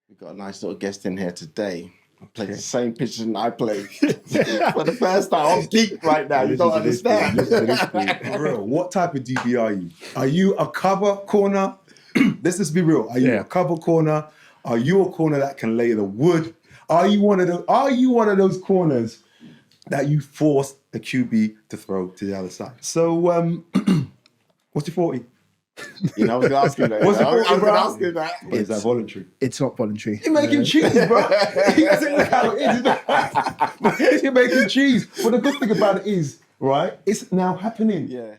We've got a nice little guest in here today. Plays the same position I play for the first time. I'm deep right now. You don't understand. Listen to this, for real. What type of DB are you? Are you a cover corner? Let's just be real. Are you a cover corner? Are you a corner that can lay the wood? Are you one of those corners that you force a QB to throw to the other side? So, what's your 40? You know, I was going to ask you that. What's your 40, I was going to bro? ask you that. But is that voluntary? It's not voluntary. You're making cheese, bro. He doesn't look how it is. You're making cheese. But the good thing about it is, right, it's now happening. Yeah.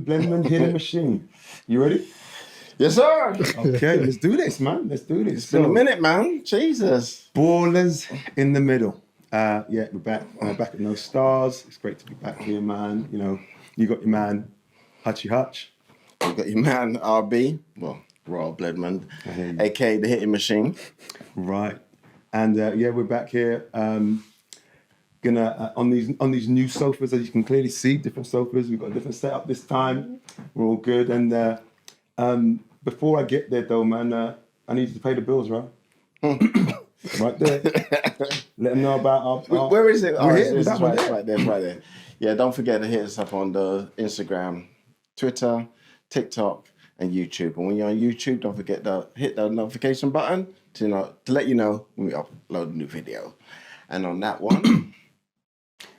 Blendman hitting machine. You ready? Yes, sir. Okay, let's do this, man. Let's do this. It's been a minute, man. Jesus. Ballaz in the middle. Yeah, we're back. Back at No Stars. It's great to be back here, man. You know, you got your man, Hutchie Hutch. You got your man, RB. Well, Royal Bledman, a.k.a. the hitting machine. Right. And yeah, we're back here. Gonna on these new sofas, as you can clearly see, different sofas. We've got a different setup this time. We're all good. And before I get there, though, man, I need you to pay the bills, right? Right there. Let them know about our Where is it? We're here. It's That right, one right there, right there. Yeah, don't forget to hit us up on the Instagram, Twitter, TikTok, and YouTube. And when you're on YouTube, don't forget to hit the notification button to let you know when we upload a new video. And on that one,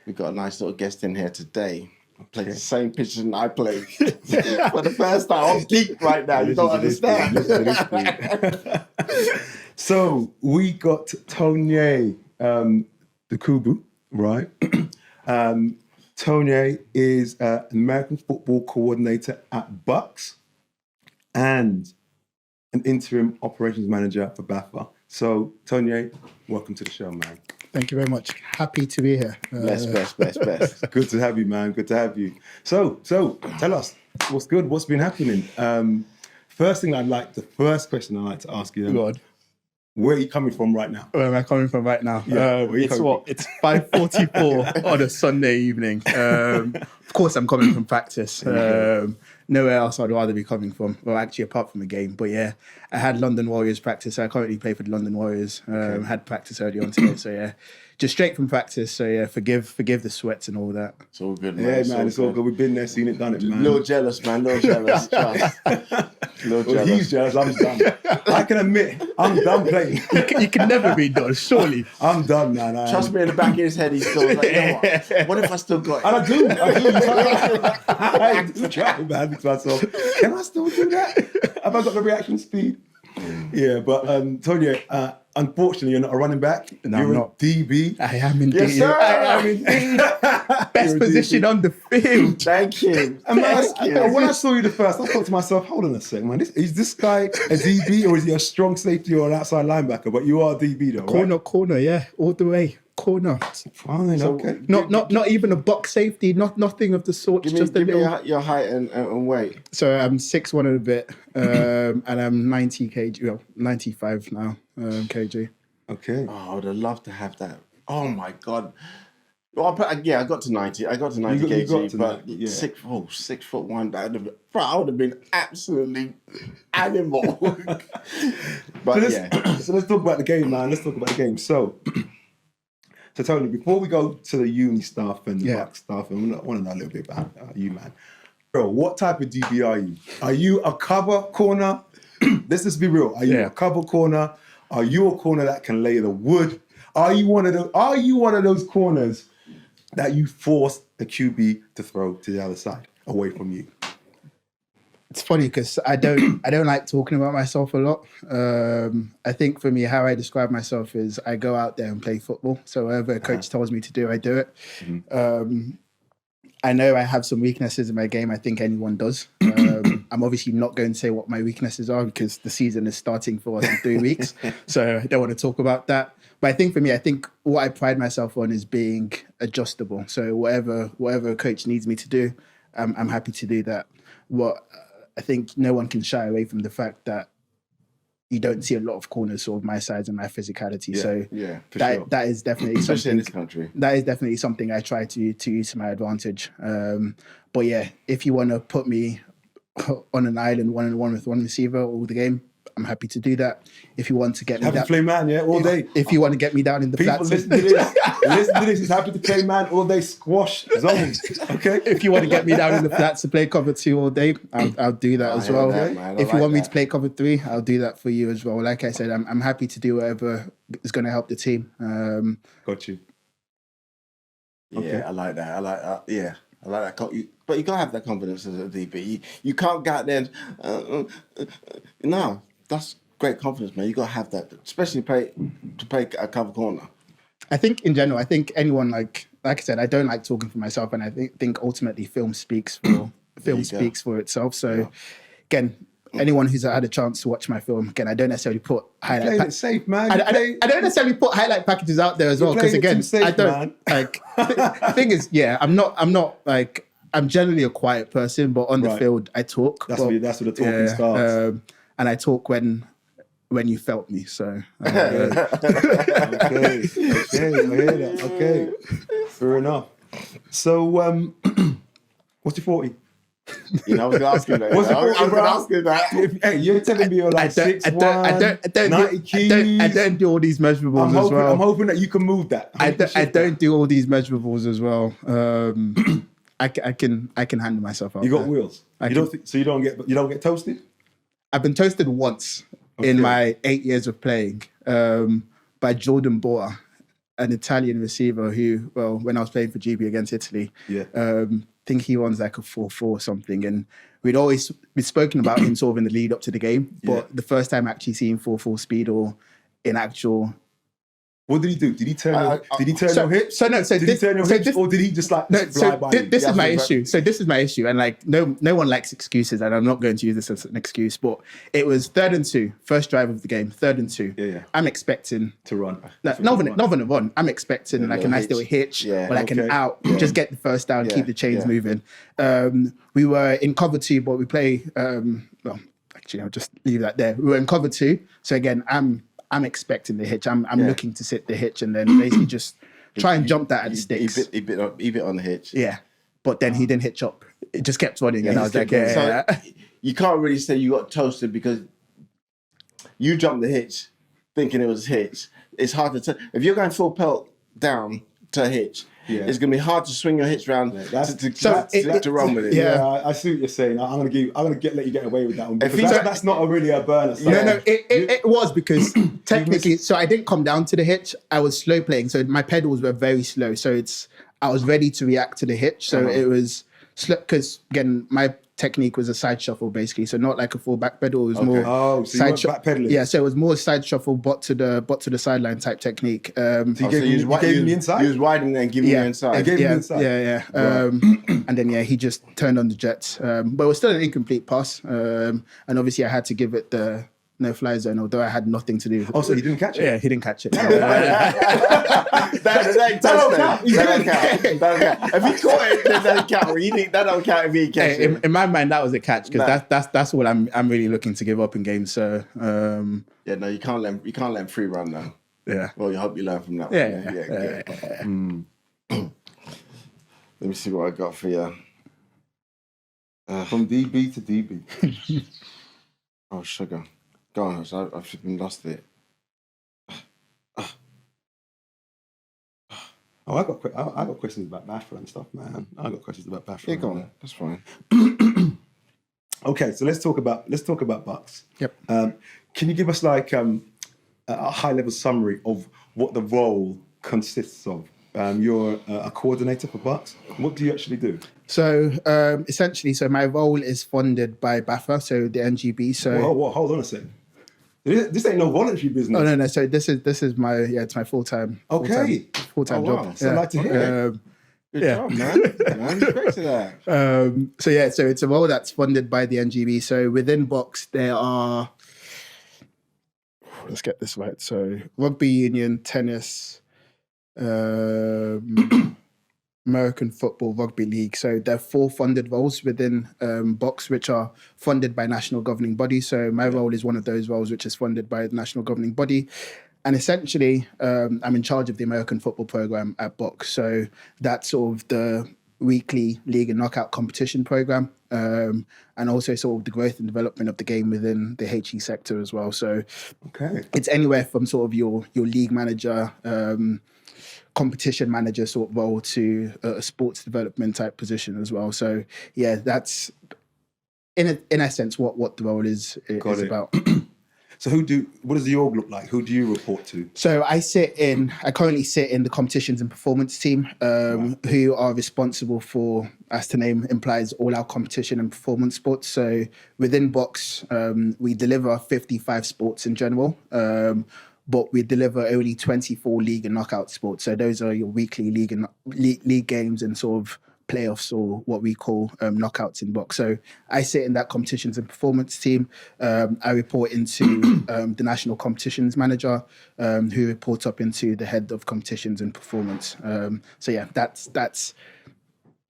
we've got a nice little guest in here today. Plays the same position I play for the first time. I'm deep right now. You don't understand. So we got Tonye Dakubo, right? Tonye is an American football coordinator at BUCS and an interim operations manager for BAFA. So Tonye, welcome to the show, man. Thank you very much. Happy to be here. Best. Good to have you, man. Good to have you. So tell us, what's good? What's been happening? First question I'd like to ask you, God. Where are you coming from right now? Where am I coming from right now? Yeah, It's 5:44 on a Sunday evening. Of course, I'm coming from practice. Nowhere else I'd rather be coming from. Well, actually, apart from a game. But yeah, I had London Warriors practice. I currently play for the London Warriors. Had practice early on today. So yeah, just straight from practice. So yeah, forgive the sweats and all that. It's all good, man. Yeah, man, it's all good. We've been there, seen it, done it, man. A little jealous, man. A little jealous. Trust. Well, he's jealous. I'm done. I can admit, I'm done playing. You can never be done, surely. I'm done, man. Trust me, in the back of his head, he's still like, you know what if I still got it? And I do. I just try, man, to myself. Can I still do that? Have I got the reaction speed? Yeah, but Tonye, unfortunately, you're not a running back. No, you're I'm a not. DB. I am indeed. Yes, sir. I am indeed. Best position on the field. Thank you. And when I saw you the first, I thought to myself, hold on a second, man. Is this guy a DB or is he a strong safety or an outside linebacker? But you are a DB though, right? Corner, yeah, all the way. Corner. Fine, So, okay. Not even a box safety, nothing of the sort. Give just me a little. your height and weight. So I'm 6'1" and a bit, and I'm 90 kg, well, 95 now, kg. Okay. Oh, I would have loved to have that. Oh my God. Well, I got to 90. I got to 90 You got kg, to but 90, yeah. 6'1", I would have been absolutely animal. But So let's talk about the game, man. Let's talk about the game. So Tony, before we go to the uni stuff and the Buck stuff, and I want to know a little bit about you, man. Bro, what type of DB are you? Are you a cover corner? Let's just be real. Are you a cover corner? Are you a corner that can lay the wood? Are you one of those corners that you force a QB to throw to the other side, away from you? It's funny because I don't like talking about myself a lot. I think for me, how I describe myself is I go out there and play football. So whatever a coach tells me to do, I do it. I know I have some weaknesses in my game. I think anyone does. I'm obviously not going to say what my weaknesses are because the season is starting for us in 3 weeks. So I don't want to talk about that. But I think for me, I think what I pride myself on is being adjustable. So whatever a coach needs me to do, I'm happy to do that. I think no one can shy away from the fact that you don't see a lot of corners sort of my size and my physicality. So that is definitely especially in this country. That is definitely something I try to use to my advantage. But yeah, if you want to put me on an island 1-on-1 with one receiver all the game, I'm happy to do that. If you want to get me happy down, to play man, all day. If you want to get me down in the People flats, listen to this. Listen to this. He's happy to play man all day. Squash zones. Okay. if you want to get me down in the flats to play cover 2 all day, I'll do that as well. If you want me to play cover 3, I'll do that for you as well. Like I said, I'm happy to do whatever is going to help the team. Got you. Okay. Yeah, I like that. I like that. Yeah. I like that. But you gotta have that confidence as a DB. You can't go out there and no, that's great confidence, man. You gotta have that, especially to play a cover corner. I think in general, anyone like I said, I don't like talking for myself, and I think ultimately film speaks for itself. So again, anyone who's had a chance to watch my film, again, I don't necessarily put highlight. It's safe, man. I don't necessarily put highlight packages out there as well because again, safe, I don't man. like. The thing is, yeah, I'm not like I'm generally a quiet person, but on the field I talk. That's where the talking starts. And I talk when you felt me. So okay, I hear that. Okay, fair enough. So, what's your 40? You know, I was going to ask you that. What's your 40, I was going to ask you that. Hey, you're telling me you're like 6'1", 90 keys. I don't do all these measurables as well. I'm hoping that you can move that. I don't do all these measurables as well. I can handle myself out. You got wheels. You don't get toasted. I've been toasted once in my 8 years of playing by Jordan Boa, an Italian receiver who, well, when I was playing for GB against Italy, I think he runs like a 4.4 or something. And we'd spoken about him sort of in the lead up to the game, but the first time actually seeing 4.4 speed or in actual... What did he do? Did he turn your hips? Did he turn your hips, or did he just like fly by you? This is my issue. So this is my issue, and like no one likes excuses, and I'm not going to use this as an excuse. But it was 3rd and 2, first drive of the game, 3rd and 2. Yeah. I'm expecting to run. Not even a run. I'm expecting like a nice little hitch, or like an out, just get the first down, keep the chains moving. We were in cover 2, but we play. Well, actually, I'll just leave that there. We were in cover 2, so again, I'm expecting the hitch. I'm looking to sit the hitch and then basically just try and jump that at the sticks. He bit on the hitch. Yeah. But then he didn't hitch up. It just kept running and I was like, So you can't really say you got toasted because you jumped the hitch thinking it was a hitch. It's hard to tell. If you're going full pelt down to a hitch, it's going to be hard to swing your hitch around to run with it. Yeah, I see what you're saying. I'm going to let you get away with that one because that's not really a burner. No, it was because technically, so I didn't come down to the hitch. I was slow playing, so my pedals were very slow. So I was ready to react to the hitch. So it was slow because again, my technique was a side shuffle basically, so not like a full back pedal. It was more side back pedaling. Yeah, so it was more side shuffle, but to the sideline type technique. So you gave him the inside. He was widening and giving you inside. I gave him the inside. Yeah. And then he just turned on the jets, but it was still an incomplete pass. And obviously I had to give it the no-fly zone, although I had nothing to do with it. Oh, so he didn't catch it? Yeah, he didn't catch it. That don't count. If he caught it, that doesn't count. That don't count if he catches it. In my mind, that was a catch because that's what I'm really looking to give up in games. So you can't let him free run now. Yeah. Well, you hope you learn from that. Yeah. Let me see what I got for you. From DB to DB. Oh, sugar. Go on, I've freaking lost it. Oh, I got questions about Bafra and stuff, man. I got questions about Bafra. Yeah, go on. That's fine. Okay, so let's talk about BUCS. Yep. Can you give us like a high level summary of what the role consists of you're a coordinator for BUCS. What do you actually do? So essentially, so my role is funded by BAFA, so the NGB. So Whoa, hold on a second. This ain't no voluntary business. oh no. So this is my it's my full-time Okay. full-time Oh, wow. job. So I'd like to hear. Good Yeah. job, man. Man, respect to that. So it's a role that's funded by the NGB. So within BUCS, there are, let's get this right. So rugby union, tennis, American football, rugby league. So there are 4 funded roles within BUCS, which are funded by national governing bodies. So my role is one of those roles, which is funded by the national governing body. And essentially, I'm in charge of the American football program at BUCS. So that's sort of the weekly league and knockout competition program, and also sort of the growth and development of the game within the HE sector as well. So it's anywhere from sort of your league manager, competition manager sort of role to a sports development type position as well. So yeah, that's in essence what the role is about. So what does the org look like? Who do you report to? So I currently sit in the competitions and performance team, who are responsible for, as the name implies, all our competition and performance sports. So within BUCS, we deliver 55 sports in general, but we deliver only 24 league and knockout sports. So those are your weekly league and league games and sort of playoffs, or what we call knockouts in BUCS. So I sit in that competitions and performance team. I report into the national competitions manager, who reports up into the head of competitions and performance. So yeah, that's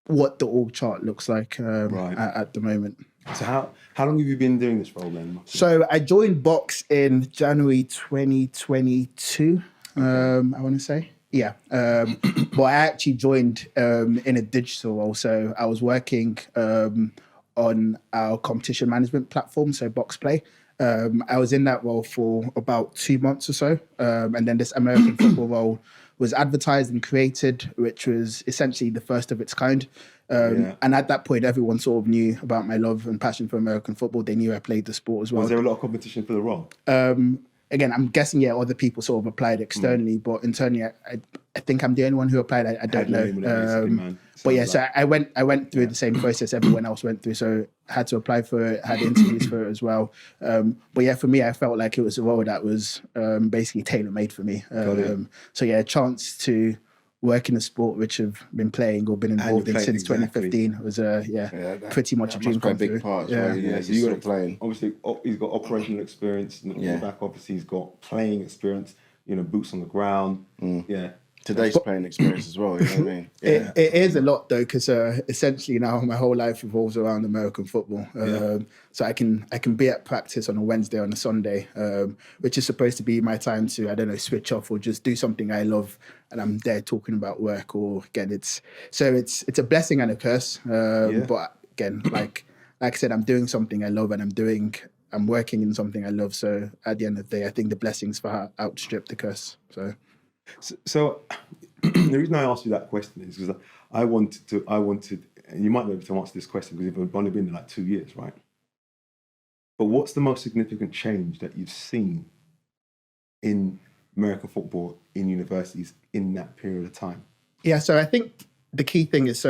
what the org chart looks like at the moment. So how long have you been doing this role then? So I joined BUCS in January 2022, I want to say. Yeah, but I actually joined in a digital role. So I was working on our competition management platform, so BUCS Play. I was in that role for about 2 months or so, and then this American football role was advertised and created, which was essentially the first of its kind. And at that point, everyone sort of knew about my love and passion for American football. They knew I played the sport as well. Was there a lot of competition for the role? Again, I'm guessing, other people sort of applied externally, but internally, I think I'm the only one who applied. I don't know. But yeah, so I went through the same process everyone else went through. So I had to apply for it, had interviews for it as well. But yeah, for me, I felt like it was a role that was basically tailor-made for me. So yeah, a chance to work in a sport which I've been playing or been involved in since 2015 was pretty much a dream come true. So you got playing. Obviously, he's got operational experience. In the back office, he's got playing experience. Boots on the ground. Today's playing experience as well. You know what I mean? It is a lot though, because essentially now my whole life revolves around American football. So I can be at practice on a Wednesday, on a Sunday, which is supposed to be my time to switch off or just do something I love, and I'm there talking about work. Or again, it's a blessing and a curse. But again, like I said, I'm doing something I love, and I'm working in something I love. So at the end of the day, I think the blessings far outstrip the curse. So the reason I asked you that question is because I wanted, and you might be able to answer this question because you've only been there like 2 years, right? But what's the most significant change that you've seen in American football in universities in that period of time? Yeah, so I think the key thing is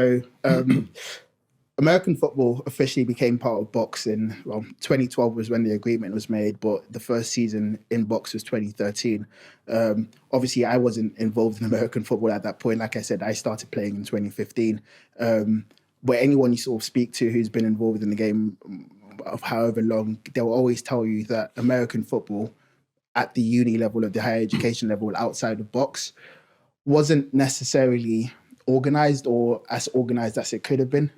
American football officially became part of BUCS in 2012 was when the agreement was made, but the first season in BUCS was 2013. Obviously, I wasn't involved in American football at that point. Like I said, I started playing in 2015. But anyone you sort of speak to who's been involved in the game of however long, they'll always tell you that American football at the uni level, of the higher education level outside of BUCS, wasn't necessarily organized or as organized as it could have been.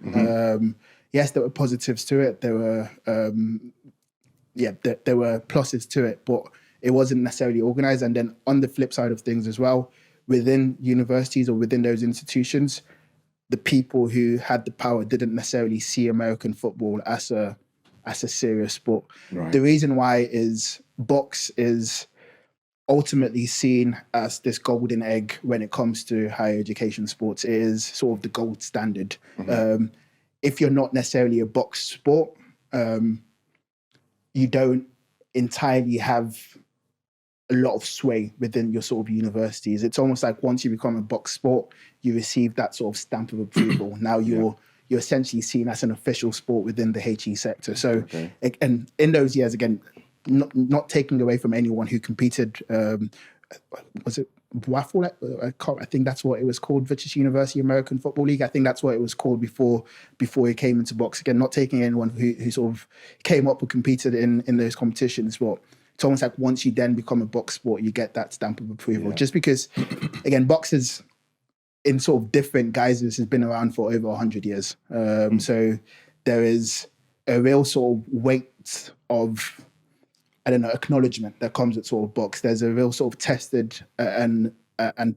Yes, there were positives to it. There were there were pluses to it, but it wasn't necessarily organized. And then on the flip side of things as well, within universities or within those institutions, the people who had the power didn't necessarily see American football as a serious sport. Right. The reason why is BUCS is ultimately seen as this golden egg when it comes to higher education sports. It is sort of the gold standard. If you're not necessarily a BUCS sport, you don't entirely have a lot of sway within your sort of universities. It's almost like once you become a box sport, you receive that sort of stamp of approval. Now you're essentially seen as an official sport within the HE sector. So, and in those years, again, not taking away from anyone who competed, was it WAFL? I think that's what it was called, British University American Football League. I think that's what it was called before it came into box. Again, not taking anyone who sort of came up or competed in those competitions, but it's almost like once you then become a box sport, you get that stamp of approval. Just because, again, boxes in sort of different guises has been around for over 100 years. So there is a real sort of weight of, I don't know, acknowledgement that comes with sort of box. There's a real sort of tested and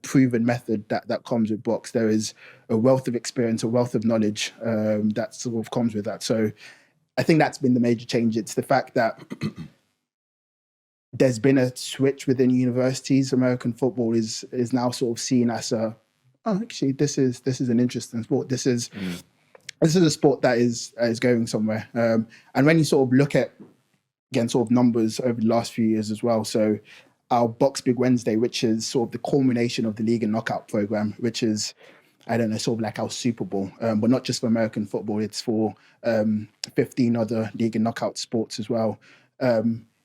proven method that comes with box. There is a wealth of experience, a wealth of knowledge that sort of comes with that. So I think that's been the major change. It's the fact that there's been a switch within universities. American football is now sort of seen as actually this is an interesting sport. This is a sport that is going somewhere. And when you sort of look at, again, sort of numbers over the last few years as well. So our Box Big Wednesday, which is sort of the culmination of the league and knockout program, which is, I don't know, sort of like our Super Bowl, but not just for American football. It's for 15 other league and knockout sports as well.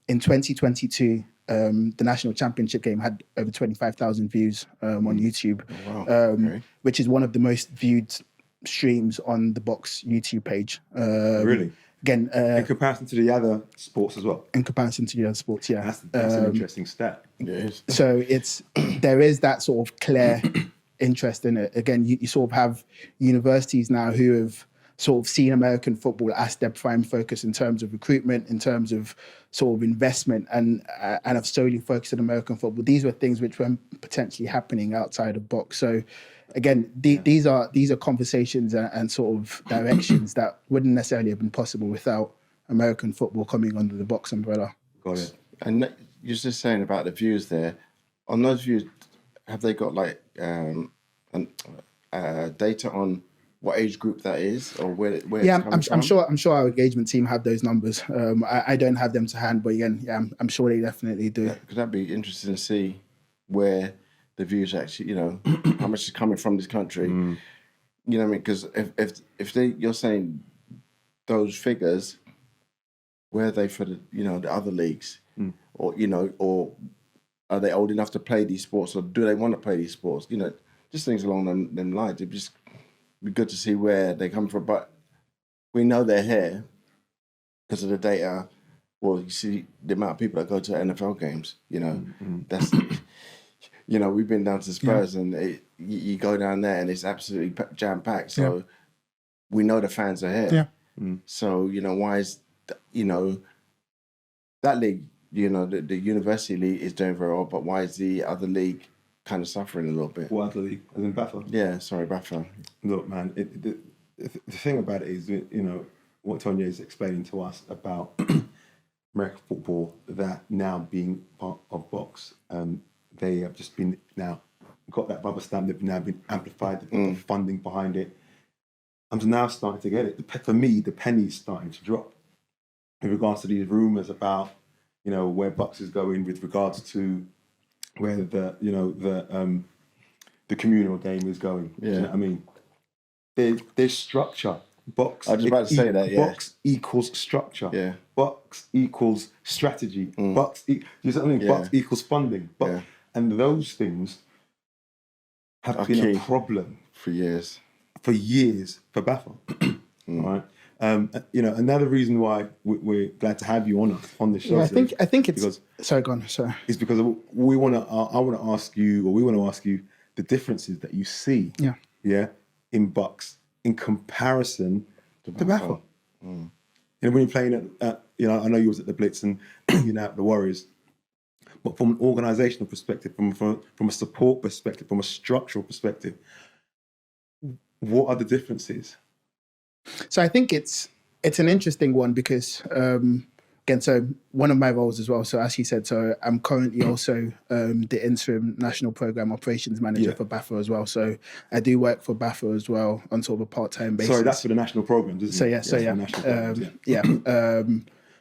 In 2022, the national championship game had over 25,000 views on YouTube, which is one of the most viewed streams on the Box YouTube page. Really? Again, in comparison to the other sports as well. In comparison to the other sports, yeah. That's an interesting stat. So there is that sort of clear interest in it. Again, you sort of have universities now who have sort of seen American football as their prime focus in terms of recruitment, in terms of sort of investment, and have solely focused on American football. These were things which were potentially happening outside of box. So again, these are conversations and sort of directions that wouldn't necessarily have been possible without American football coming under the box umbrella. Got it. And you're just saying about the views there. On those views, have they got like data on what age group that is, or where it's coming from? I'm sure our engagement team have those numbers. I don't have them to hand, but again, I'm sure they definitely do. Because that'd be interesting to see where the views actually, how much is coming from this country. You know what I mean? Because if you're saying those figures, where are they for the the other leagues, or or are they old enough to play these sports, or do they want to play these sports? Just things along them lines. It'd just be good to see where they come from. But we know they're here because of the data. Well, you see the amount of people that go to NFL games. That's. We've been down to Spurs, and you go down there, and it's absolutely jam packed. So we know the fans are here. So why is that league? The university league is doing very well, but why is the other league kind of suffering a little bit? What other league? As in BAFA? Yeah, sorry, BAFA. Look, man, the thing about it is, what Tonye is explaining to us about American football, that now being part of box. They have just been now got that rubber stamp. They've now been amplified. They've got the funding behind it. I'm now starting to get it. For me, the penny's starting to drop in regards to these rumours about where BUCS is going with regards to where the communal game is going. Yeah. Do you know what I mean? There's structure. Box. I was about to say that. Yeah. Box equals structure. Yeah. Box equals strategy. Box. You know what I mean? Box equals funding. And those things have been a problem for years. For BAFA. Right. Another reason why we're glad to have you on the show. Yeah, I think it's because. Sorry, go on. Sorry. It's because I want to ask you the differences that you see. In BUCS in comparison to BAFA. When you're playing at I know you was at the Blitz and you're now at the Warriors. But from an organisational perspective, from a support perspective, from a structural perspective, what are the differences? So I think it's an interesting one because again, so one of my roles as well. So as you said, so I'm currently also the interim national program operations manager for BAFA as well. So I do work for BAFA as well on sort of a part-time basis. Sorry, that's for the national programs, isn't it?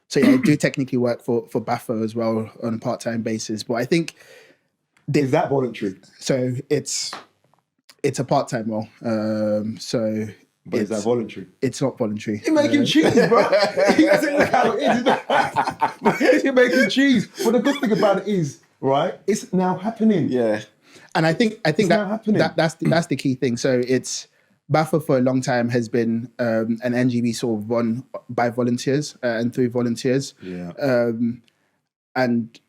So So yeah, I do technically work for BAFA as well on a part-time basis. But I think Is that voluntary? so. It's a part-time role. So But is that voluntary? it's not voluntary. You're making cheese, bro. He doesn't look how it is. You're making cheese. But the good thing about it is, right? It's now happening. Yeah. And I think now happening. that's the key thing. So it's BAFA for a long time has been an NGB sort of run by volunteers and through volunteers. Yeah. And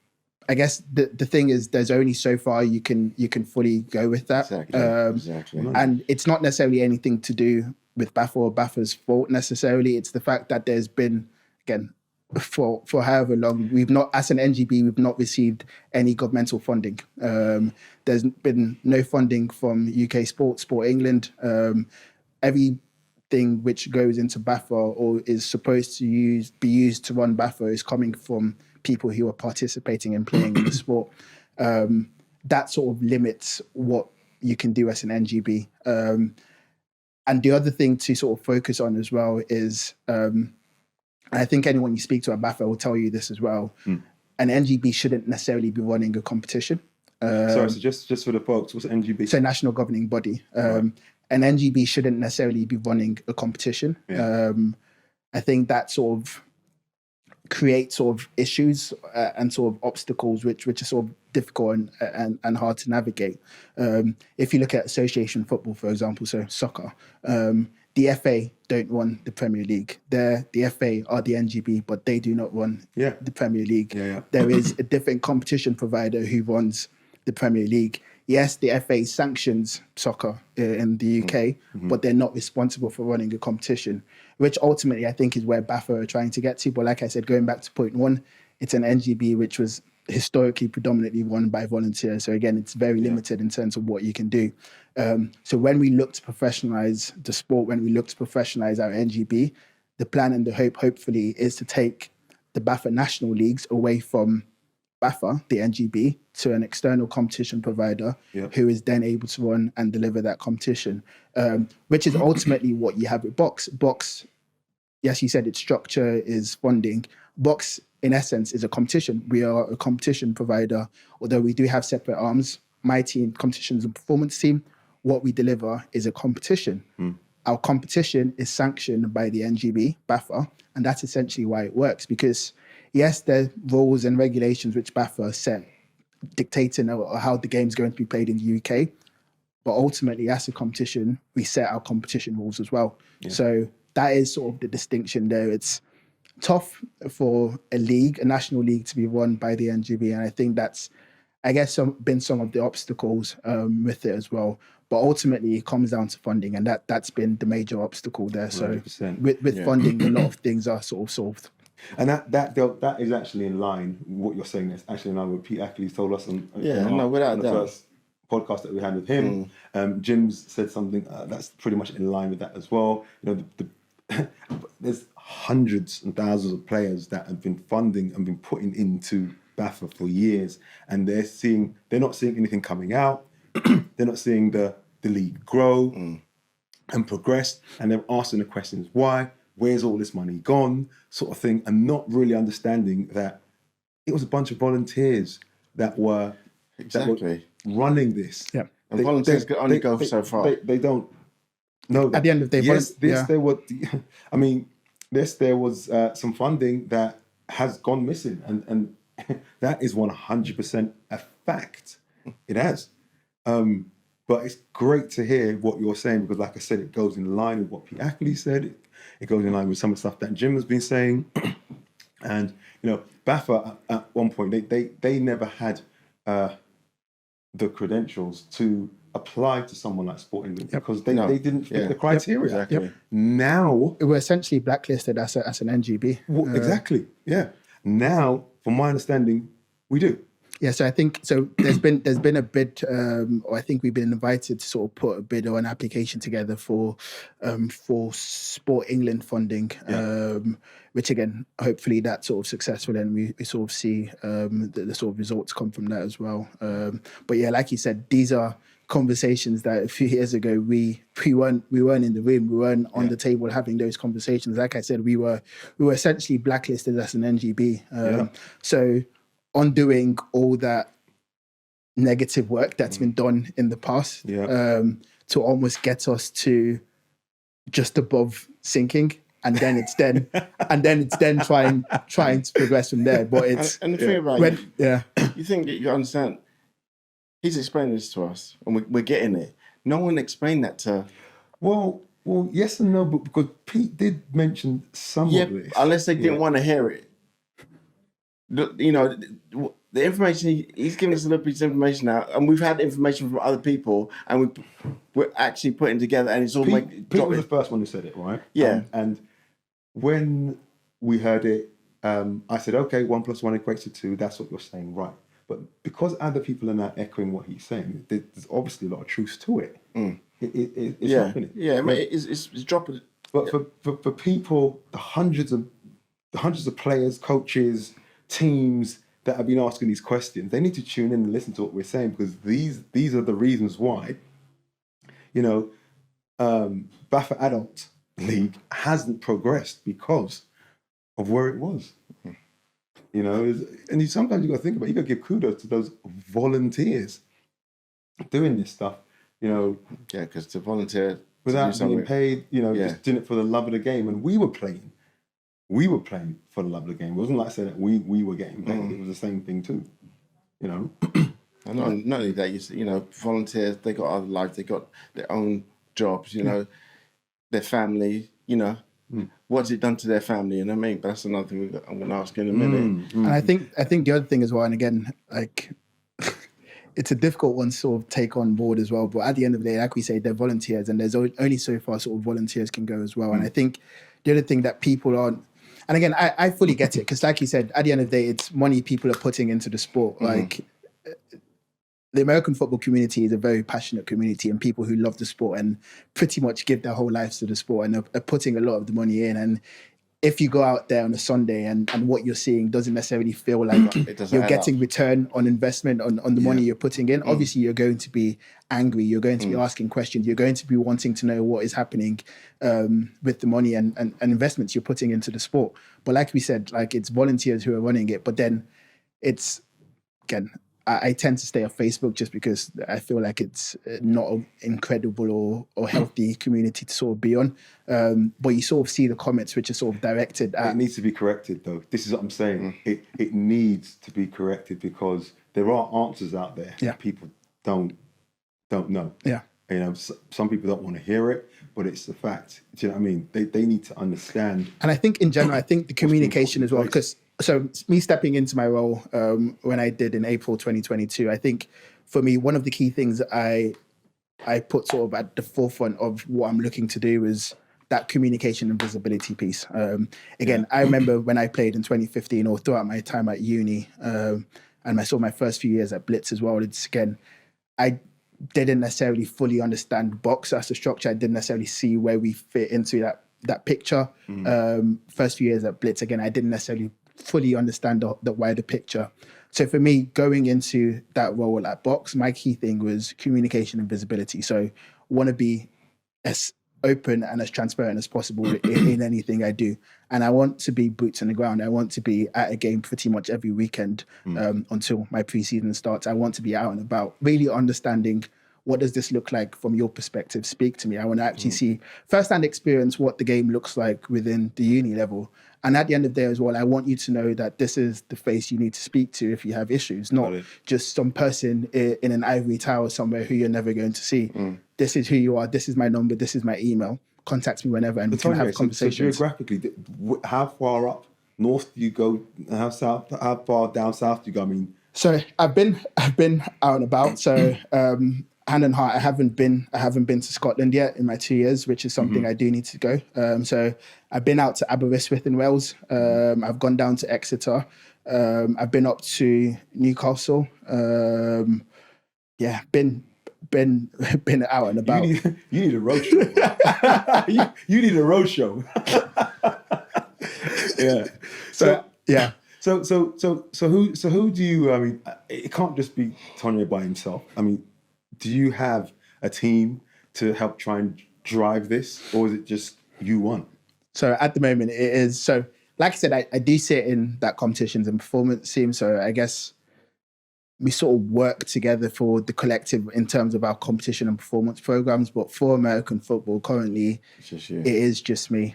I guess the thing is, there's only so far you can fully go with that. Exactly. And it's not necessarily anything to do with BAFA or BAFA's fault necessarily. It's the fact that there's been, again, for however long, we've not, as an NGB, we've not received any governmental funding. There's been no funding from UK Sport England. Everything which goes into BAFA or is supposed to be used to run BAFA is coming from people who are participating and playing in the sport. That sort of limits what you can do as an NGB. And the other thing to sort of focus on as well is, I think anyone you speak to at BAFA will tell you this as well, an NGB shouldn't necessarily be running a competition. Sorry, so just for the folks, what's NGB? So national governing body. Right. An NGB shouldn't necessarily be running a competition. Yeah. I think that sort of create sort of issues and sort of obstacles which are sort of difficult and hard to navigate. If you look at association football, for example, so soccer, the FA don't run the Premier League. The FA are the NGB, but they do not run the Premier League. There is a different competition provider who runs the Premier League. Yes, the FA sanctions soccer in the UK, but they're not responsible for running a competition, which ultimately I think is where BAFA are trying to get to. But like I said, going back to point one, it's an NGB which was historically predominantly run by volunteers. So again, it's very limited in terms of what you can do. So when we look to professionalize the sport, when we look to professionalize our NGB, the plan and the hope, hopefully, is to take the BAFA national leagues away from BAFA, the NGB, to an external competition provider who is then able to run and deliver that competition, which is ultimately what you have with BUCS. BUCS, yes, you said its structure is funding. BUCS, in essence, is a competition. We are a competition provider, although we do have separate arms. My team, competitions and performance team, what we deliver is a competition. Our competition is sanctioned by the NGB, BAFA, and that's essentially why it works, because yes, there are rules and regulations which BAFA set dictating how the game's going to be played in the UK. But ultimately, as a competition, we set our competition rules as well. So that is sort of the distinction there. It's tough for a national league to be run by the NGB. And I think that's, I guess, been some of the obstacles with it as well. But ultimately, it comes down to funding. And that's been the major obstacle there. So 100%. with funding, a lot of things are sort of solved. And that is actually in line, what you're saying is actually in line with what Pete Ackley's told us on without the doubt. first podcast that we had with him. Jim's said something that's pretty much in line with that as well. You know, there's hundreds and thousands of players that have been funding and been putting into BAFA for years, and they're not seeing anything coming out. They're not seeing the league grow and progress, and they're asking the questions why. Where's all this money gone, sort of thing, and not really understanding that it was a bunch of volunteers that were running this. Yeah, and volunteers only go so far. They don't know that. At the end of the day, there was some funding that has gone missing, and that is 100% a fact. It has. But it's great to hear what you're saying, because like I said, it goes in line with what Pete Ackley said. It goes in line with some of the stuff that Jim has been saying. And, you know, BAFA at one point, they never had the credentials to apply to someone like Sport England because they didn't fit the criteria. Exactly. Now... we were essentially blacklisted as an NGB. Well, exactly, yeah. Now, from my understanding, we do. Yeah, so I think there's been a bid, or I think we've been invited to sort of put a bid or an application together for Sport England funding, which again, hopefully that's sort of successful, and we sort of see the sort of results come from that as well. But yeah, like you said, these are conversations that a few years ago we weren't in the room, we weren't on the table having those conversations. Like I said, we were essentially blacklisted as an NGB. So undoing all that negative work that's been done in the past to almost get us to just above sinking. And then it's then trying to progress from there. But it's and the thing about you think you understand. He's explaining this to us, and we're getting it. No one explained that to. Well, yes and no, but because Pete did mention some of this, unless they didn't want to hear it. You know, the information he's giving us a little piece of information now, and we've had information from other people, and we're actually putting together, and it's all Pete was the first one who said it, right? Yeah, and when we heard it, I said, okay, 1 + 1 = 2. That's what you're saying, right? But because other people are now echoing what he's saying, there's obviously a lot of truth to it. It's happening. Yeah, I mean, it's dropping. But for people, the hundreds of players, coaches, teams that have been asking these questions, they need to tune in and listen to what we're saying, because these are the reasons why, you know, BAFA Adult League hasn't progressed because of where it was. You know, and sometimes you got to think about it. You got to give kudos to those volunteers doing this stuff. You know, because to volunteer without being paid, you know, just doing it for the love of the game. And we were playing for the love of the game. It wasn't like saying that we were getting paid. It was the same thing too. You know, and not only that, you know, volunteers, they got other lives, they got their own jobs. You know, their family. You know. What's it done to their family? You know what I mean? But that's another thing I'm going to ask in a minute. And I think the other thing as well, and again, like, it's a difficult one to sort of take on board as well. But at the end of the day, like we say, they're volunteers, and there's only so far sort of volunteers can go as well. And I think the other thing that people aren't, and again, I fully get it, because like you said, at the end of the day, it's money people are putting into the sport. Like, the American football community is a very passionate community, and people who love the sport and pretty much give their whole lives to the sport and are putting a lot of the money in. And if you go out there on a Sunday and what you're seeing doesn't necessarily feel like you're getting return on investment on the money you're putting in, obviously you're going to be angry, you're going to be asking questions, you're going to be wanting to know what is happening with the money and investments you're putting into the sport. But like we said, like, it's volunteers who are running it, but then it's, again, I tend to stay off Facebook just because I feel like it's not an incredible or healthy community to sort of be on. But you sort of see the comments which are sort of directed at... It needs to be corrected, though. This is what I'm saying. It needs to be corrected, because there are answers out there that people don't know. Yeah. You know, some people don't want to hear it, but it's the fact. Do you know what I mean? They need to understand. And I think in general, I think the communication as well, because... So me stepping into my role when I did in April 2022, I think for me, one of the key things I put sort of at the forefront of what I'm looking to do is that communication and visibility piece. Again, I remember when I played in 2015 or throughout my time at uni, and I saw my first few years at Blitz as well. It's, again, I didn't necessarily fully understand BUCS as a structure. I didn't necessarily see where we fit into that picture. First few years at Blitz, again, I didn't necessarily fully understand the wider picture. So for me, going into that role at BUCS, my key thing was communication and visibility. So want to be as open and as transparent as possible in anything I do. And I want to be boots on the ground. I want to be at a game pretty much every weekend until my preseason starts. I want to be out and about, really understanding, what does this look like from your perspective? Speak to me. I want to actually see firsthand experience what the game looks like within the uni level. And at the end of the day as well, I want you to know that this is the face you need to speak to if you have issues, not just some person in an ivory tower somewhere who you're never going to see. This is who you are. This is my number. This is my email. Contact me whenever, and we can have conversations. So geographically, how far up north do you go? How far down south do you go? I mean, so I've been out and about. So hand on heart, I haven't been to Scotland yet in my 2 years, which is something I do need to go. So I've been out to Aberystwyth in Wales. I've gone down to Exeter. I've been up to Newcastle. Been out and about. You need a road show. you need a road show. Yeah. So yeah. So who do you? I mean, it can't just be Tonye by himself. I mean, do you have a team to help try and drive this, or is it just you one? So at the moment it is. So like I said, I do sit in that competitions and performance team. So I guess we sort of work together for the collective in terms of our competition and performance programs. But for American football, currently, it is just me.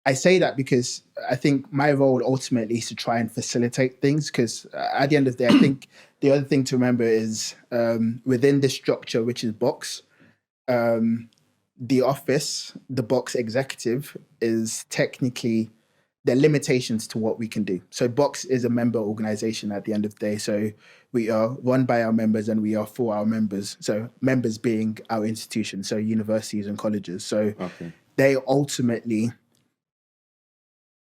I say that because I think my role ultimately is to try and facilitate things, because at the end of the day, I think the other thing to remember is within this structure, which is BUCS, the office, the BUCS executive, is technically, there are limitations to what we can do. So BUCS is a member organization at the end of the day. So we are run by our members and we are for our members. So members being our institutions, so universities and colleges. So they ultimately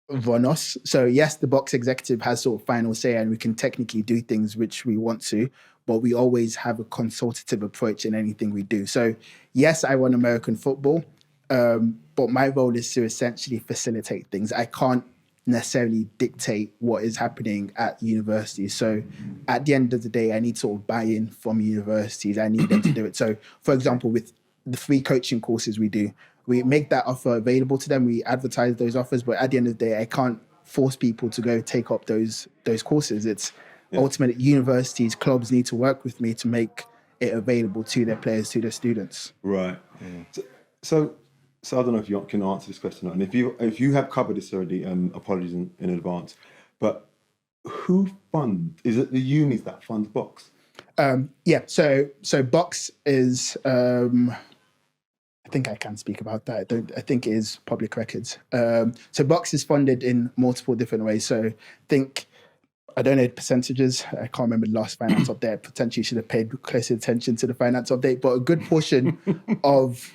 run us. So yes, the BUCS executive has sort of final say and we can technically do things which we want to, but we always have a consultative approach in anything we do. So yes, I run American football, but my role is to essentially facilitate things. I can't necessarily dictate what is happening at universities. So at the end of the day, I need sort of buy-in from universities. I need them to do it. So for example, with the free coaching courses we do, we make that offer available to them. We advertise those offers, but at the end of the day, I can't force people to go take up those courses. It's ultimately universities, clubs need to work with me to make it available to their players, to their students. Right. Yeah. So I don't know if you can answer this question, and if you have covered this already, apologies in advance. But who is it the unis that fund BUCS? So BUCS is. I think I can speak about that. I think it is public records. So BUCS is funded in multiple different ways. So I don't know the percentages. I can't remember the last finance update. Potentially should have paid closer attention to the finance update. But a good portion of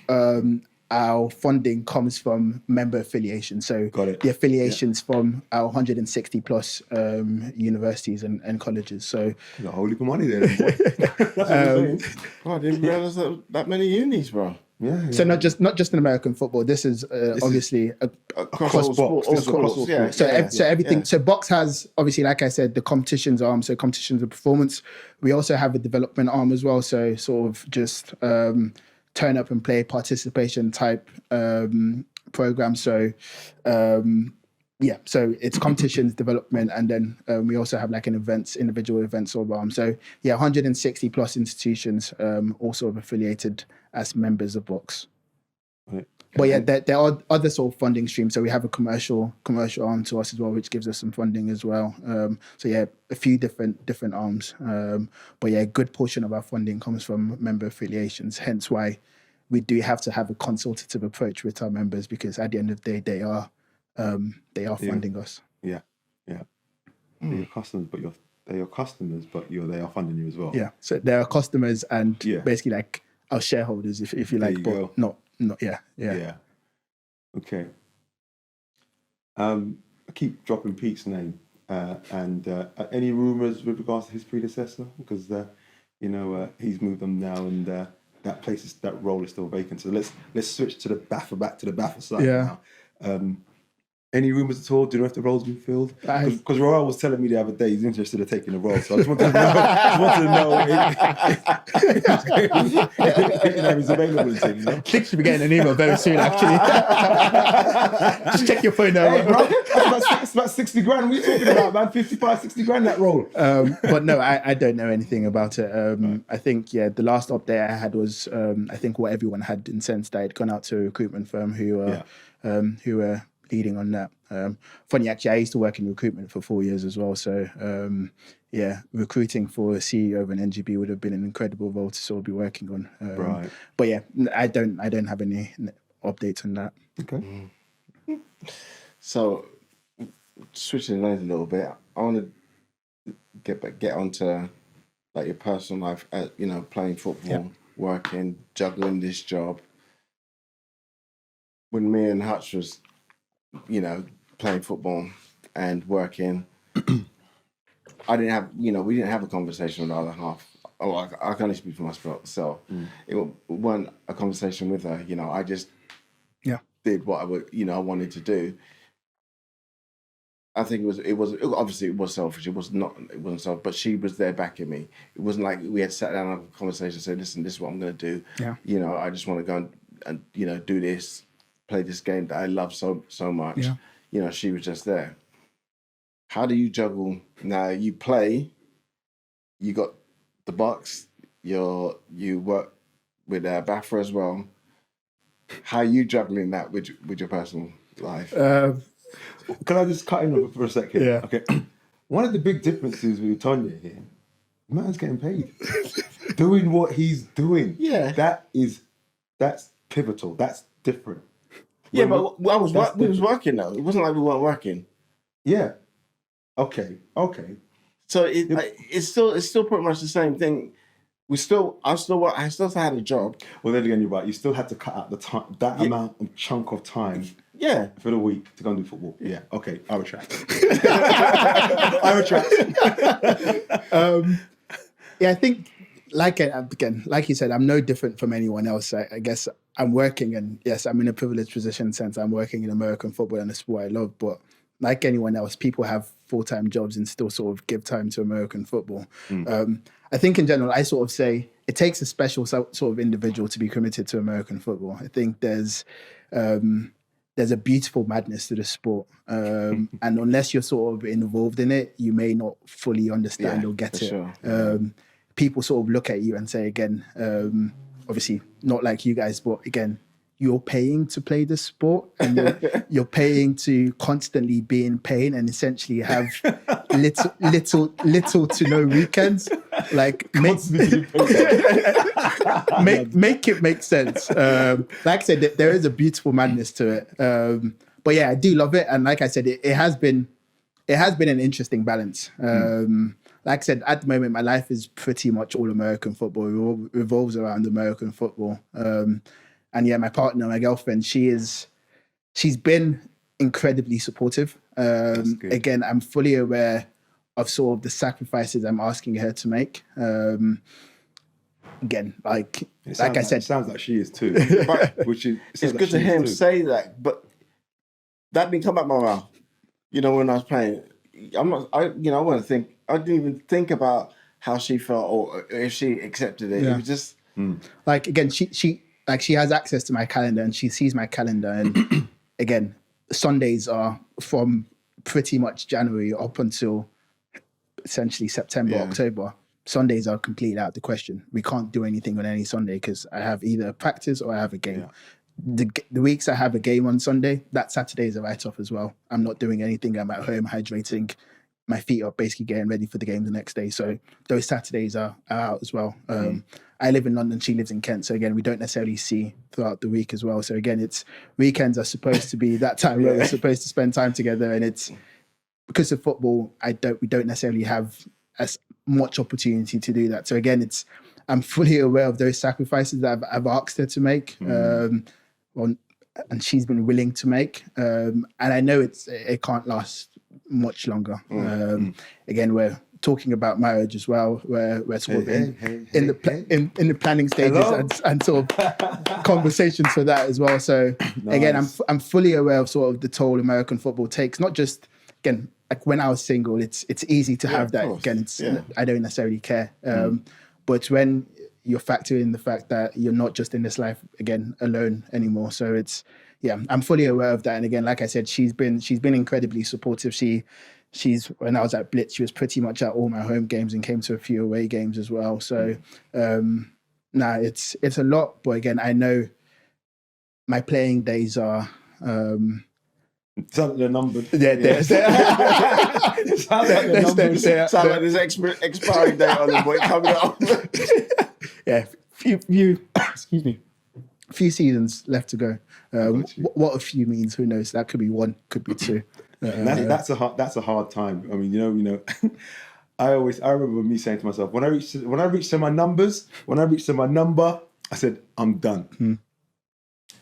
our funding comes from member affiliation. So the affiliations from our 160 plus universities and colleges. So the holy money there. I didn't realize that many unis, bro. Yeah. So not just in American football. This is obviously across sports. So everything. So BUCS has obviously, like I said, the competitions arm. So competitions of performance. We also have a development arm as well. So sort of just turn up and play participation type program. So so it's competitions, development, and then we also have like an individual events sort of arm. So 160 plus institutions also affiliated as members of BUCS. Right. But there are other sort of funding streams. So we have a commercial arm to us as well, which gives us some funding as well. A few different arms. But a good portion of our funding comes from member affiliations. Hence why we do have to have a consultative approach with our members, because at the end of the day, they are funding us. Yeah. They're your customers, but they are funding you as well. Yeah. So they are customers and basically like our shareholders, if you like, but not. Yeah. Okay. I keep dropping Pete's name, and any rumours with regards to his predecessor, because he's moved on now, and that role is still vacant. So let's switch to the BAFA side now. Any rumours at all? Do you know if the role's been filled? Because Royal was telling me the other day he's interested in taking the role, so I just wanted to know if he's available. I think she'll be getting an email very soon, actually. Just check your phone now. Hey, bro, it's about 60 grand. What are you talking about, man? 55, 60 grand that role. But no, I don't know anything about it. I think, the last update I had was, I think what everyone had in sense that I'd gone out to a recruitment firm who were leading on that. Funny, actually, I used to work in recruitment for 4 years as well. So, recruiting for a CEO of an NGB would have been an incredible role to sort of be working on. Right. But I don't have any updates on that. Okay. So, switching lanes a little bit, I want to get onto like your personal life. Playing football, working, juggling this job. When me and Hutch was playing football and working, we didn't have a conversation with the other half. I can only speak for myself. So it wasn't a conversation with her. I just did what I wanted to do. I think obviously it was selfish. It wasn't selfish, but she was there backing me. It wasn't like we had sat down and had a conversation and said, listen, this is what I'm going to do. Yeah. You know, I just want to go and do this, play this game that I love so much. Yeah. You know, she was just there. How do you juggle? Now you play, you got the BUCS, you work with Bafra as well. How are you juggling that with your personal life? Can I just cut in for a second? Yeah. Okay. One of the big differences with Tonye here, the man's getting paid. Doing what he's doing. Yeah. That's pivotal. That's different. Yeah, but we was working though. It wasn't like we weren't working. Yeah. Okay. So it's still pretty much the same thing. I still had a job. Well, then again, you're right. You still had to cut out the time, amount of chunk of time. Yeah. For the week to go and do football. Yeah. Okay. I retract. I retract. Yeah, I think like you said, I'm no different from anyone else. I guess I'm working, and yes, I'm in a privileged position since I'm working in American football and a sport I love. But like anyone else, people have full-time jobs and still sort of give time to American football. I think in general, I sort of say it takes a special sort of individual to be committed to American football. I think there's a beautiful madness to the sport. And unless you're sort of involved in it, you may not fully understand or get it. Sure. People sort of look at you and say, again, obviously not like you guys, but again, you're paying to play the sport, and you're paying to constantly be in pain and essentially have little to no weekends. Like make it make sense. Like I said, there is a beautiful madness to it. But yeah, I do love it, and like I said, it has been an interesting balance. Like I said, at the moment, my life is pretty much all American football. It revolves around American football. And yeah, my partner, my girlfriend, she's been incredibly supportive. Again, I'm fully aware of sort of the sacrifices I'm asking her to make. Again, like I said, it sounds like she is too. Which is it's good to hear him say that, but that didn't come out my mouth. You know, when I was playing, I didn't even think about how she felt or if she accepted it. Yeah. It was just like, again, she has access to my calendar and she sees my calendar, and again, Sundays are from pretty much January up until essentially September, October. Sundays are completely out of the question. We can't do anything on any Sunday because I have either a practice or I have a game. Yeah. The weeks I have a game on Sunday, that Saturday is a write-off as well. I'm not doing anything. I'm at home hydrating. My feet are basically getting ready for the game the next day. So those Saturdays are out as well. I live in London, she lives in Kent. So again, we don't necessarily see throughout the week as well. So again, it's weekends are supposed to be that time where we're supposed to spend time together. And it's because of football, we don't necessarily have as much opportunity to do that. So again, I'm fully aware of those sacrifices that I've asked her to make. And she's been willing to make. And I know it can't last much longer. Again, we're talking about marriage as well, where we're sort of in the planning stages and sort of conversations for that as well. So again, I'm fully aware of sort of the toll American football takes. Not just, again, like when I was single, it's easy to have that. Again, I don't necessarily care. But when you're factoring in the fact that you're not just in this life again alone anymore, so I'm fully aware of that. And again, like I said, she's been incredibly supportive. She's when I was at Blitz, she was pretty much at all my home games and came to a few away games as well. So it's a lot, but again, I know my playing days are sound like the numbers. Yeah, Sound like the numbers. Sound like there's expiry date on them, boy, coming up. Yeah, excuse me. A few seasons left to go. What a few means, who knows? That could be one, could be two. That's a hard time. I mean, you know. I remember me saying to myself, when I reached to my numbers, I said, I'm done.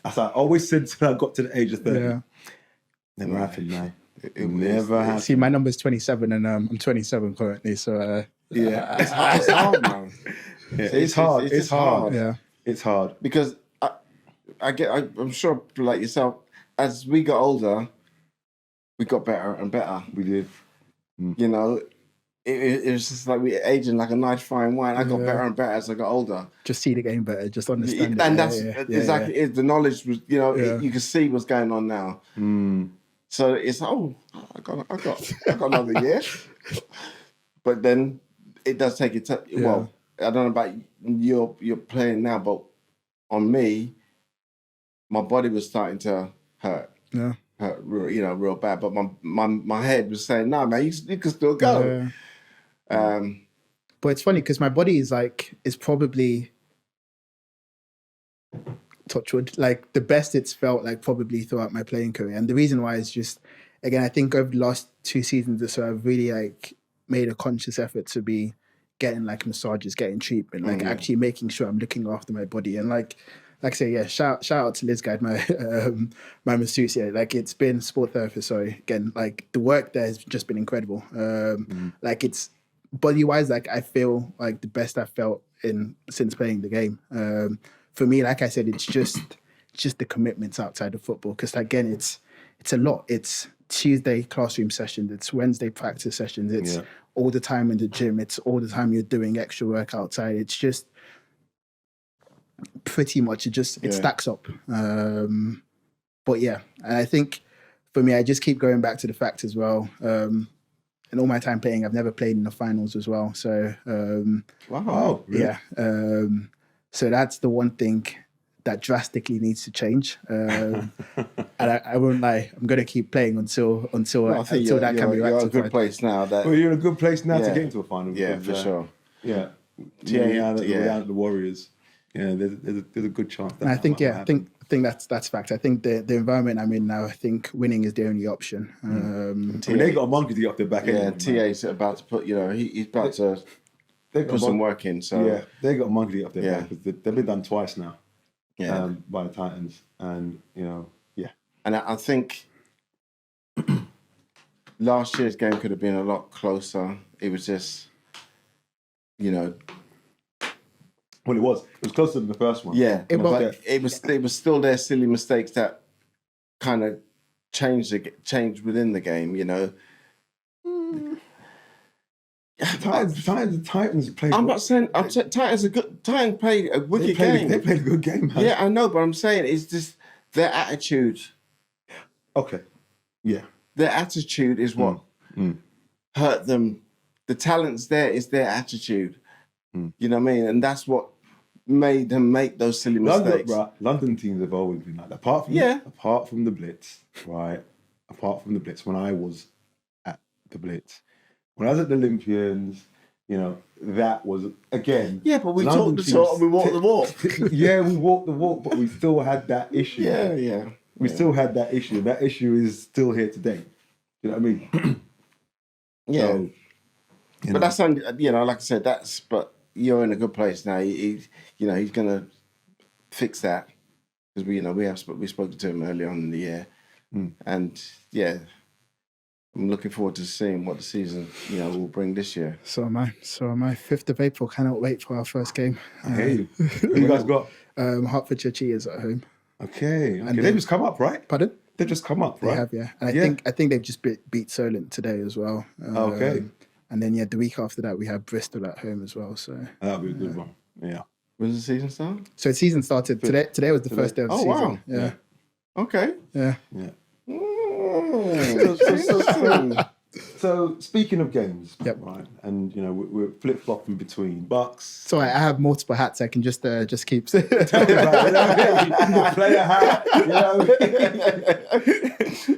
As I always said till I got to the age of 30. Yeah. Never happened, man. It never happened. See, my number's 27 and I'm 27 currently, so it's hard, man. Yeah, it's hard. It's hard. Yeah, it's hard because I'm sure, like yourself, as we got older, we got better and better. We did. You know, it was just like we aging like a nice fine wine. I got better and better as I got older. Just see the game better, just understand it. And that's exactly it. The knowledge was, you know, you can see what's going on now. So it's I got another year. But then it does take it. Well, I don't know about you're playing now, but on me, my body was starting to hurt. Yeah. Hurt, real bad. But my head was saying, "No, man, you can still go." But it's funny because my body is probably, touch wood, like the best it's felt like probably throughout my playing career. And the reason why is just, again, I think over the last 2 seasons or so, I've really like made a conscious effort to be getting like massages, getting treatment, like actually making sure I'm looking after my body. And like I say, yeah, shout out to Liz Guide, my masseuse. Yeah, like it's been sport therapist. Sorry, again, like the work there has just been incredible. Like it's body wise, like I feel like the best I've felt since playing the game. For me, like I said, it's just the commitments outside of football. Because again, it's a lot. It's Tuesday classroom sessions. It's Wednesday practice sessions. It's all the time in the gym. It's all the time you're doing extra work outside. It's just pretty much it stacks up. But yeah, and I think for me, I just keep going back to the fact as well. In all my time playing, I've never played in the finals as well. So wow, really? Yeah. So that's the one thing that drastically needs to change. And I won't lie, I'm going to keep playing until that can be rectified. You're in a good place now. Well, you're in a good place now to get into a final. Yeah, for sure. Yeah. Without the Warriors. Yeah, there's a good chance. And I think I think that's fact. I think the environment I'm in now, I think winning is the only option. They got a monkey off their back. Yeah, TA's about to put. He's about to put some work in. So yeah, they got a monkey off their back because they've been done twice now. Yeah, by the Titans, and and I think last year's game could have been a lot closer. It was just, Well, it was closer than the first one. Yeah, but it was still their silly mistakes that kind of changed within the game. Titans played. I'm not saying Titans are good. Titans played a wicked game. They played a good game, man. Yeah, I know, but I'm saying it's just their attitude. Okay. Yeah. Their attitude is what hurt them. The talent's there. It's their attitude. You know what I mean? And that's what made them make those silly mistakes. London teams have always been like that. Apart from the Blitz, right? Apart from the Blitz, when I was at the Blitz, when I was at the Olympians, that was again. Yeah, but we talked the talk and we walked the walk. Yeah, we walked the walk, but we still had that issue. Yeah. We still had that issue. That issue is still here today. You know what I mean? Yeah. So, but that's like I said, but you're in a good place now. He's gonna fix that because we spoke to him early on in the year, and I'm looking forward to seeing what the season will bring this year. So am I. 5th of April. Cannot wait for our first game. Hey, who you guys got? Hertfordshire Cheetahs at home. Okay. And they've just come up, right? Pardon? They've just come up, right? They have, yeah. And I think they've just beat Solent today as well. Okay. And then the week after that we have Bristol at home as well. So that'll be a good one. Yeah. When does the season start? So the season started today. Today was the first day of the season. Oh wow. Yeah. Okay. Yeah. So speaking of games, yep. Right, and we're flip flopping between BUCS. So I have multiple hats. I can just keep. Tell me about it. Player hat,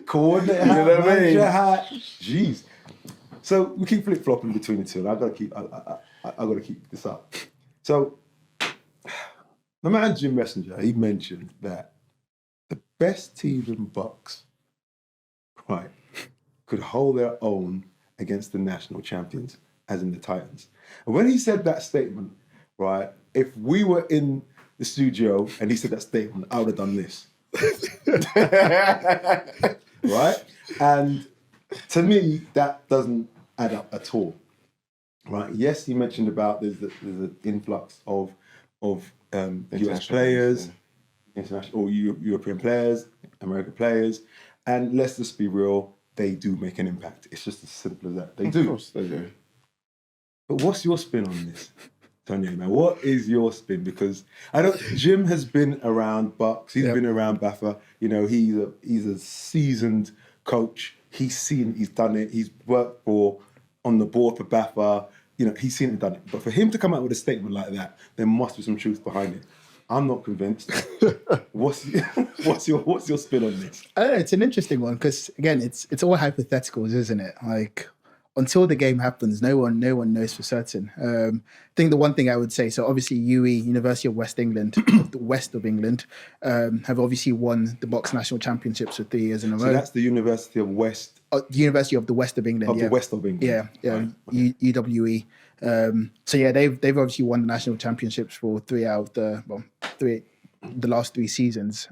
coordinator hat, manager hat. Jeez. So we keep flip flopping between the two, and I gotta keep this up. So my man Jim Messenger, he mentioned that the best teams in BUCS, right, could hold their own against the national champions, as in the Titans. And when he said that statement, right, if we were in the studio and he said that statement, I would have done this. Right? And to me, that doesn't add up at all. Right? Yes, he mentioned about there's an influx of US players, international or European players, American players, and let's just be real, they do make an impact. It's just as simple as that. They Of do. course they do. But what's your spin on this, Tonye, man? What is your spin? Because Jim has been around BUCS. He's been around BAFA. You know, he's a seasoned coach. He's done it. He's worked on the board for BAFA. You know, he's seen it and done it. But for him to come out with a statement like that, there must be some truth behind it. I'm not convinced. What's your spin on this? I don't know. It's an interesting one because again, it's all hypotheticals, isn't it? Like until the game happens, no one knows for certain. I think the one thing I would say, so obviously University of West England, the west of England, have obviously won the BUCS national championships for 3 years in a row. So that's the University of West. University of the West of England. The West of England. Yeah. Right. Okay. UWE. So yeah, they've obviously won the national championships for the last 3 seasons.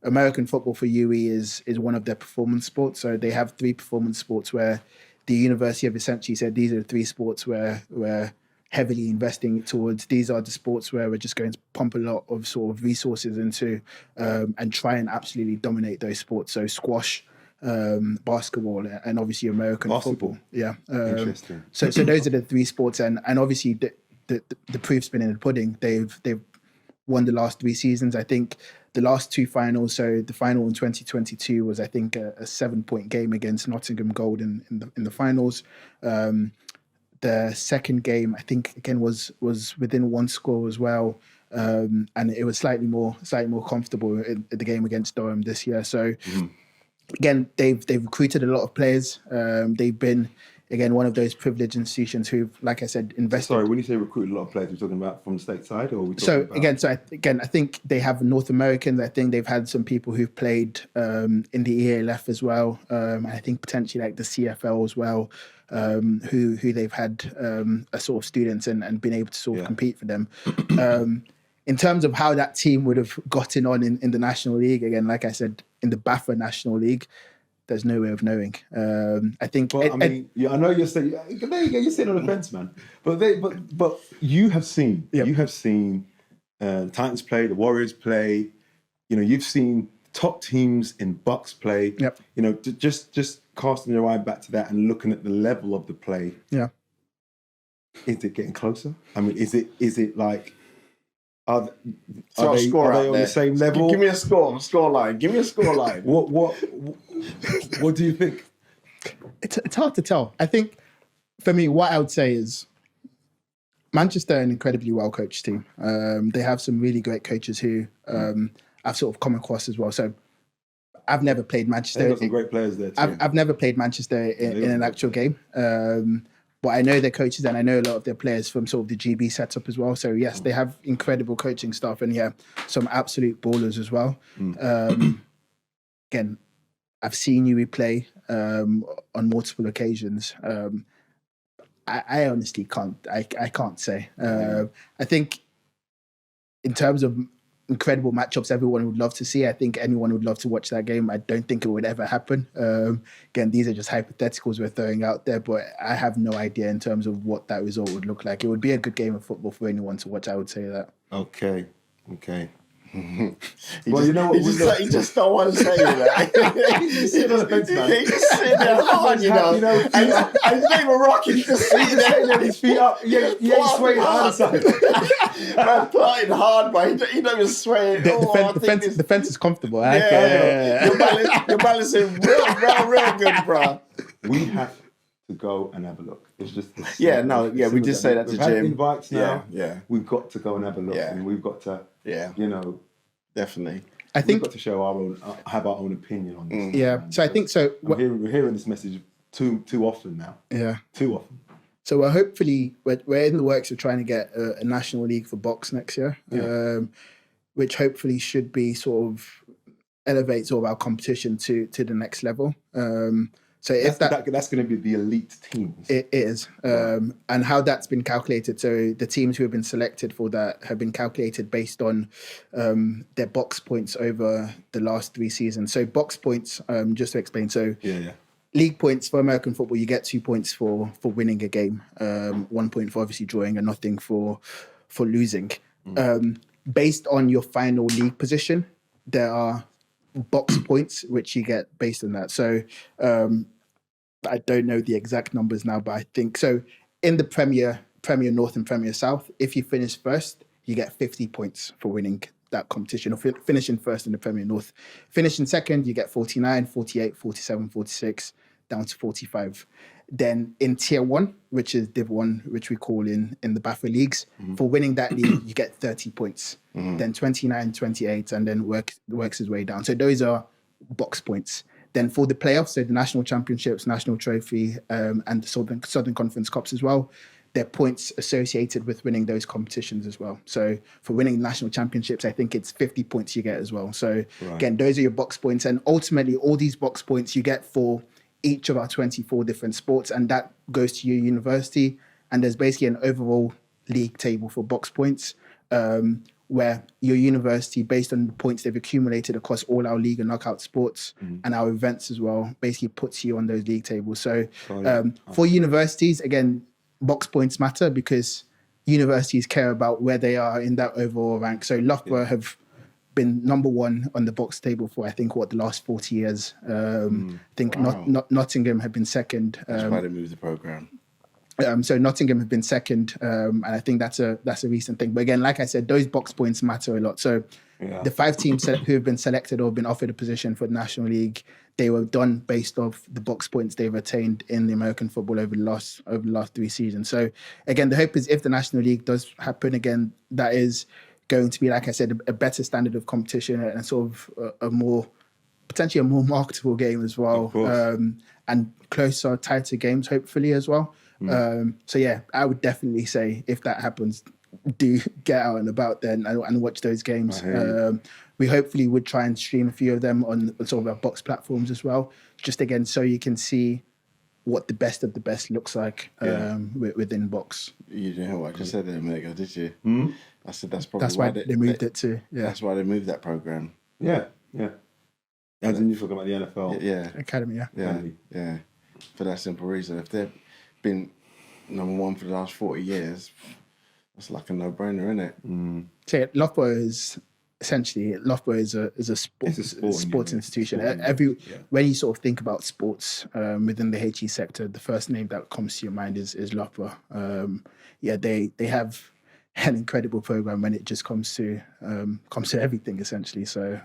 American football for UE is one of their performance sports. So they have 3 performance sports where the university have essentially said these are the 3 sports where we're heavily investing towards. These are the sports where we're just going to pump a lot of sort of resources into and try and absolutely dominate those sports. So squash, basketball, and obviously American football. Yeah. Interesting. So those are the 3 sports, and obviously the proof's been in the pudding. They've won the last 3 seasons. I think the last 2 finals. So the final in 2022 was, I think, a 7-point game against Nottingham Gold in the finals. The second game, I think, again was within 1 score as well, and it was slightly more comfortable in the game against Durham this year. So. Again, they've recruited a lot of players. They've been, again, one of those privileged institutions who've, like I said, invested. Sorry, when you say recruited a lot of players, we're talking about from the stateside, or are we talking so about... I think they have North Americans. I think they've had some people who've played in the ELF as well. I think potentially like the CFL as well, who they've had a sort of students and been able to sort of compete for them. In terms of how that team would have gotten on in the National League, again, like I said, in the BAFA National League, there's no way of knowing. I think. Well, I know you're saying. There you go. You're sitting on the fence, man. But you have seen. Yep. You have seen the Titans play, the Warriors play. You know, you've seen top teams in BUCS play. Yep. You know, just casting your eye back to that and looking at the level of the play. Yeah. Is it getting closer? I mean, is it like? Are they on the same level? Give me a score line. Give me a score line. What do you think? It's hard to tell. I think for me, what I would say is Manchester are an incredibly well coached team. They have some really great coaches who I've sort of come across as well. So I've never played Manchester. They've got some great players there too. I've never played Manchester in an actual game. But I know their coaches and I know a lot of their players from sort of the GB setup as well. So yes, they have incredible coaching staff and some absolute ballers as well. Again, I've seen you play on multiple occasions. I honestly can't. I can't say. I think in terms of incredible matchups everyone would love to see, I think anyone would love to watch that game. I don't think it would ever happen. Again, these are just hypotheticals we're throwing out there, but I have no idea in terms of what that result would look like. It would be a good game of football for anyone to watch, I would say that. Okay. Well, you know what? He just don't want to say that. He's sitting on the fence, man. He's just sitting there hard, you know. And he's not even rocking. He's just sitting there. His feet up. Yeah, he's swaying hard side. Man, plotting hard, but he don't even sway. The fence is comfortable. Yeah. You're balancing real good, bro. We have to go and have a look. It's just we did say that to Jim. Jim. Invites now. Yeah. We've got to go and have a look, and we've got to. Yeah. You know. Definitely. I think we've got to show have our own opinion on this. Yeah. So I think so. We're hearing this message too often now. Yeah. Too often. So we're in the works of trying to get a national league for BUCS next year, which hopefully should be sort of elevate sort of our competition to the next level. So if that's going to be the elite teams. It is. And how that's been calculated. So the teams who have been selected for that have been calculated based on their BUCS points over the last 3 seasons. So BUCS points, just to explain. So league points for American football, you get 2 points for winning a game, 1 point for obviously drawing, and nothing for losing. Based on your final league position, there are box points which you get based on that. So I don't know the exact numbers now, but I think so. In the Premier North and Premier South, if you finish first, you get 50 points for winning that competition, or finishing first in the Premier North. Finishing second, you get 49, 48, 47, 46, down to 45. Then in Tier 1, which is Div 1, which we call in the BAFA leagues, for winning that league, you get 30 points. Then 29, 28, and then works his way down. So those are box points. Then for the playoffs, so the national championships, national trophy, and the Southern Conference Cups as well, there are points associated with winning those competitions as well. So for winning national championships, I think it's 50 points you get as well. So again, those are your box points. And ultimately, all these box points you get for each of our 24 different sports, and that goes to your university. And there's basically an overall league table for box points, where your university, based on the points they've accumulated across all our league and knockout sports and our events as well, basically puts you on those league tables. So for universities, again, box points matter because universities care about where they are in that overall rank. So Loughborough have been number one on the box table for, I think, the last 40 years. I think Nottingham have been second. That's why they moved the programme. So Nottingham have been second, and I think that's a recent thing. But again, like I said, those box points matter a lot. So the 5 teams who have been selected or been offered a position for the National League, they were done based off the box points they've attained in the American football over the last 3 seasons. So again, the hope is if the National League does happen again, that is going to be, like I said, a better standard of competition and sort of potentially a more marketable game as well, and closer, tighter games hopefully as well. So yeah, I would definitely say if that happens, do get out and about then and watch those games. We hopefully would try and stream a few of them on sort of our box platforms as well, just again so you can see what the best of the best looks like within box. You didn't hear what I just said there, Mega, did you? I said that's probably why they moved it to. Yeah, that's why they moved that programme. Yeah. As in you're talking about the NFL. Yeah. Academy. Yeah. For that simple reason, if they've been number one for the last 40 years, that's like a no-brainer, isn't it? So yeah, Loughborough is a sports institution. When you sort of think about sports within the HE sector, the first name that comes to your mind is Loughborough. They have an incredible program when it just comes to everything essentially. So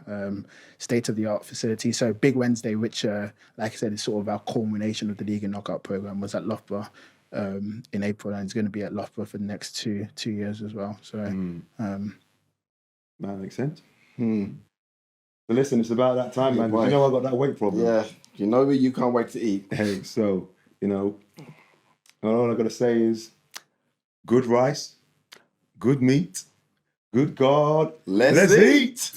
state of the art facility. So Big Wednesday, which like I said is sort of our culmination of the league and knockout program, was at Loughborough in April, and it's going to be at Loughborough for the next two years as well. So that makes sense. So listen, it's about that time, man. You know I got that weight problem. Yeah, you know you can't wait to eat. Hey, so all I gotta say is good rice, good meat, good God, let's eat.